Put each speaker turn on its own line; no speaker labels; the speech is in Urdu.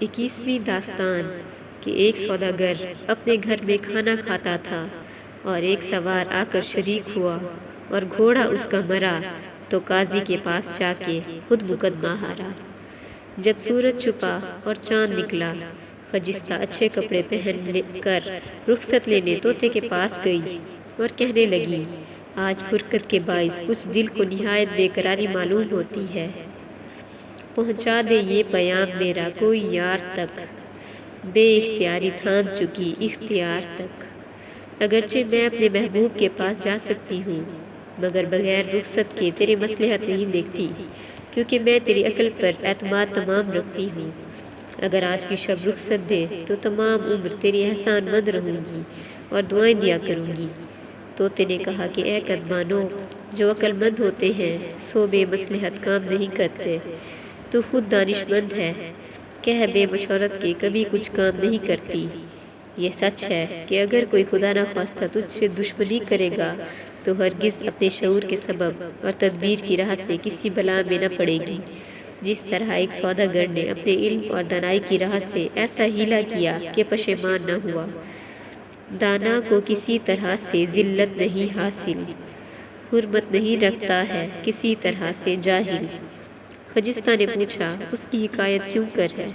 21ویں داستان کہ ایک سوداگر اپنے گھر میں کھانا کھاتا تھا اور ایک سوار آ کر شریک ہوا اور گھوڑا اس کا مرا تو قاضی کے پاس جا کے خود مقدمہ ہارا۔ جب سورج چھپا اور چاند نکلا، خجستہ اچھے کپڑے پہن کر رخصت لینے طوطے کے پاس گئی اور کہنے لگی، آج فرقت کے باعث کچھ دل کو نہایت بے قراری معلوم ہوتی ہے، پہنچا دے یہ پیام میرا کوئی یار تک، بے اختیاری تھام چکی اختیار تک۔ اگرچہ میں اپنے محبوب کے پاس جا سکتی ہوں، مگر بغیر رخصت کے تیری مصلحت نہیں دیکھتی، کیونکہ میں تیری عقل پر اعتماد تمام رکھتی ہوں۔ اگر آج کی شب رخصت دے تو تمام عمر تیری احسان مند رہوں گی اور دعائیں دیا کروں گی۔ طوطے نے کہا کہ اے قدمانو، جو عقل مند ہوتے ہیں سو بے مصلحت کام نہیں کرتے، تو خود دانش مند ہے، کہ بے مشورت کے کبھی کچھ کام نہیں کرتی۔ یہ سچ ہے کہ اگر کوئی خدا نخواستہ تجھ سے دشمنی کرے گا تو ہرگز اپنے شعور کے سبب اور تدبیر کی راہ سے کسی بلا میں نہ پڑے گی، جس طرح ایک سوداگر نے اپنے علم اور دانائی کی راہ سے ایسا ہیلا کیا کہ پشیمان نہ ہوا۔ دانا کو کسی طرح سے ذلت نہیں حاصل، حرمت نہیں رکھتا ہے کسی طرح سے جاہل۔ خجستہ نے پوچھا، اس کی حکایت کیوں کر ہے؟